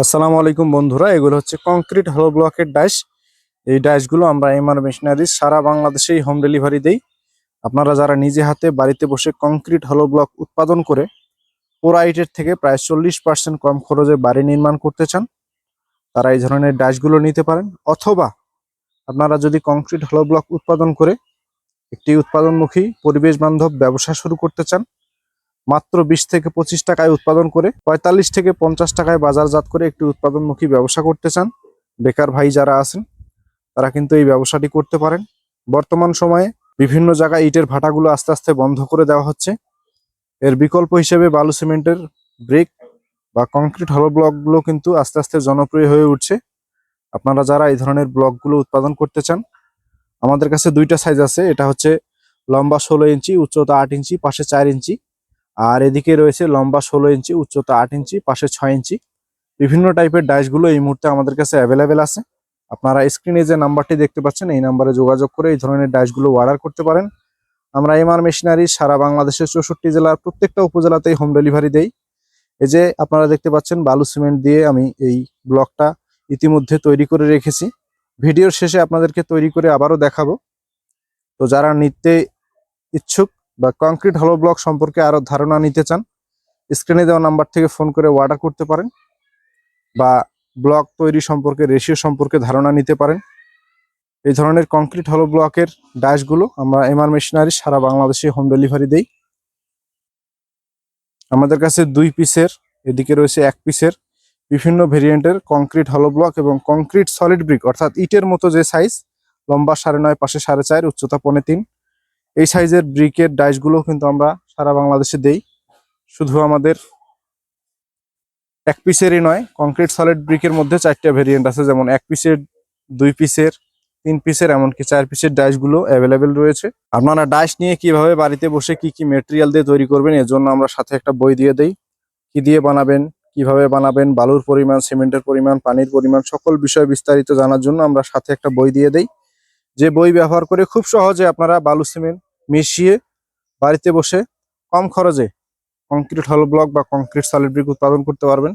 আসসালামু আলাইকুম বন্ধুরা, এগুলো হচ্ছে কংক্রিট হলো ব্লকের ডাইস। এই ডাইসগুলো আমরা এমআর মেশিনারিজ সারা বাংলাদেশেই হোম ডেলিভারি দেই। আপনারা যারা নিজে হাতে বাড়িতে বসে কংক্রিট হলো ব্লক উৎপাদন করে পোড়াইটের থেকে প্রায় 40% কম খরচে বাড়ি নির্মাণ করতে চান, তারা এই ধরনের ডাইসগুলো নিতে পারেন। অথবা আপনারা যদি কংক্রিট হলো ব্লক উৎপাদন করে একটি উৎপাদনমুখী পরিবেশ বান্ধব ব্যবসা শুরু করতে চান, মাত্র 20 থেকে 25 টাকায় উৎপাদন করে 45 থেকে 50 টাকায় বাজারজাত করে একটি উৎপাদনমুখী ব্যবসা করতে চান, বেকার ভাই যারা আছেন তারা কিন্তু এই ব্যবসাটি করতে পারেন। বর্তমান সময়ে বিভিন্ন জায়গায় ইটের ভাটাগুলো আস্তে আস্তে বন্ধ করে দেওয়া হচ্ছে। এর বিকল্প হিসেবে বালু সিমেন্টের ব্রিক বা কংক্রিট হলো ব্লকগুলো কিন্তু আস্তে আস্তে জনপ্রিয় হয়ে উঠছে। আপনারা যারা এই ধরনের ব্লকগুলো উৎপাদন করতে চান, আমাদের কাছে দুইটা সাইজ আছে। এটা হচ্ছে লম্বা 16 ইঞ্চি, উচ্চতা 8 ইঞ্চি, পাশে 4 ইঞ্চি। আর এদিকে রয়েছে লম্বা 16 ইঞ্চি, উচ্চতা 8 ইঞ্চি, পাশে 6 ইঞ্চি। বিভিন্ন টাইপের ডাইসগুলো এই মুহূর্তে আমাদের কাছে অ্যাভেলেবেল আছে। আপনারা স্ক্রিনে যে নাম্বারটি দেখতে পাচ্ছেন এই নাম্বারে যোগাযোগ করে এই ধরনের ডাইসগুলো অর্ডার করতে পারেন। আমরা এমআর মেশিনারি সারা বাংলাদেশের 64 জেলার প্রত্যেকটা উপজেলাতেই হোম ডেলিভারি দেই। এই যে আপনারা দেখতে পাচ্ছেন বালু সিমেন্ট দিয়ে আমি এই ব্লকটা ইতিমধ্যে তৈরি করে রেখেছি। ভিডিওর শেষে আপনাদেরকে তৈরি করে আবারও দেখাবো। তো যারা নিতে ইচ্ছুক বা কংক্রিট হলো ব্লক সম্পর্কে আরো ধারণা নিতে চান, স্ক্রিনে দেওয়া নাম্বার থেকে ফোন করে অর্ডার করতে পারেন বা ব্লক তৈরি সম্পর্কে রেশিও সম্পর্কে ধারণা নিতে পারেন। এই ধরনের কংক্রিট হলো ব্লকের ডাইসগুলো আমরা এমআর মেশিনারি সারা বাংলাদেশে হোম ডেলিভারি দেই। আমাদের কাছে 2 পিসের, এদিকে রয়েছে 1 পিসের বিভিন্ন ভেরিয়েন্টের কংক্রিট হলো ব্লক এবং কংক্রিট সলিড ব্রিক, অর্থাৎ ইটের মতো যে সাইজ, লম্বা 9.5, পাশে 4.5, উচ্চতা 3.5, এই সাইজের ব্রিকের ডাইসগুলো কিন্তু আমরা সারা বাংলাদেশে দেই। শুধু আমাদের 1 পিসেরই নয়, কংক্রিট সলিড ব্রিকের মধ্যে 4টা ভেরিয়েন্ট আছে, যেমন 1 পিসের, 2 পিসের, 3 পিসের, এমনকি 4 পিসের ডাইসগুলো অ্যাভেলেবেল রয়েছে। আপনারা ডাইস নিয়ে কিভাবে বাড়িতে বসে কি কি মেটেরিয়াল দিয়ে তৈরি করবেন এর জন্য আমরা সাথে একটা বই দিয়ে দেই। কি দিয়ে বানাবেন, কিভাবে বানাবেন, বালুর পরিমাণ, সিমেন্টের পরিমাণ, পানির পরিমাণ, সকল বিষয় বিস্তারিত জানার জন্য আমরা সাথে একটা বই দিয়ে দেই। যে বই ব্যবহার করে খুব সহজে আপনারা বালু সিমেন্ট মিশিয়ে বাড়িতে বসে কম খরচে কংক্রিট হলো ব্লক বা কংক্রিট সলিড ব্রিক উৎপাদন করতে পারবেন।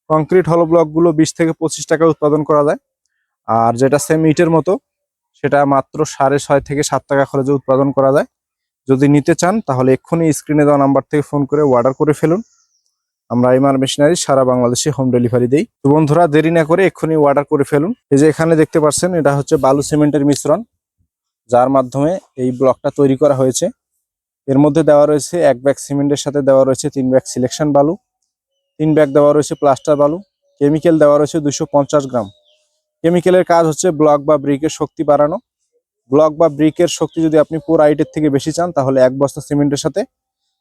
কংক্রিট হলো ব্লকগুলো 20 থেকে 25 টাকায় উৎপাদন করা যায়। আর যেটা সেম ইটের মতো সেটা মাত্র 6.5 থেকে 7 টাকা খরচে উৎপাদন করা যায়। যদি নিতে চান তাহলে এক্ষুনি স্ক্রিনে দেওয়া নাম্বার থেকে ফোন করে অর্ডার করে ফেলুন। আমরা এমআর মেশিনারি সারা বাংলাদেশে হোম ডেলিভারি দেই। তো বন্ধুরা, দেরি না করে এক্ষুনি অর্ডার করে ফেলুন। এই যে এখানে দেখতে পাচ্ছেন, এটা হচ্ছে বালু সিমেন্টের মিশ্রণ, যার মাধ্যমে এই ব্লকটা তৈরি করা হয়েছে। এর মধ্যে দেওয়া রয়েছে 1 ব্যাগ সিমেন্টের সাথে দেওয়া রয়েছে 3 ব্যাগ সিলেকশন বালু, 3 ব্যাগ দেওয়া রয়েছে প্লাস্টার বালু, কেমিক্যাল দেওয়া রয়েছে 250 গ্রাম। কেমিক্যালের কাজ হচ্ছে ব্লক বা ব্রিকের শক্তি বাড়ানো। ব্লক বা ব্রিকের শক্তি যদি আপনি পুরো আইটের থেকে বেশি চান তাহলে 1 বস্তা সিমেন্টের সাথে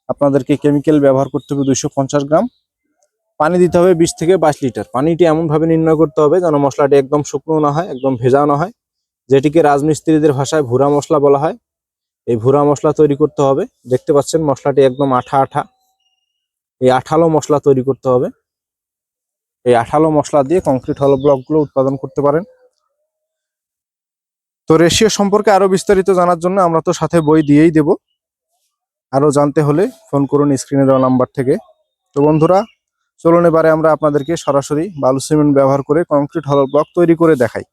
আপনাদেরকে কেমিক্যাল ব্যবহার করতে হবে 250 গ্রাম। পানি দিতে হবে 20 থেকে 22 লিটার। পানিটি এমনভাবে নির্ণয় করতে হবে যেন মশলাটি একদম শুকনো না হয়, একদম ভেজা না হয়, যেটিকে রাজমিস্ত্রিদের ভাষায় ভুরা মশলা বলা হয়। এই ভুরা মশলা তৈরি করতে হবে। দেখতে পাচ্ছেন মশলাটি একদম আঠা আঠা, এই আঠালো মশলা তৈরি করতে হবে। এই আঠালো মশলা দিয়ে কংক্রিট হলো ব্লকগুলো উৎপাদন করতে পারেন। তো রেশিও সম্পর্কে আরো বিস্তারিত জানার জন্য আমরা তো সাথে বই দিয়েই দেব। আরো জানতে হলে ফোন করুন স্ক্রিনে দেওয়া নাম্বার থেকে। তো বন্ধুরা, চলুন এবারে আমরা আপনাদেরকে সরাসরি বালু সিমেন্ট ব্যবহার করে কংক্রিট হলো ব্লক তৈরি করে দেখাই।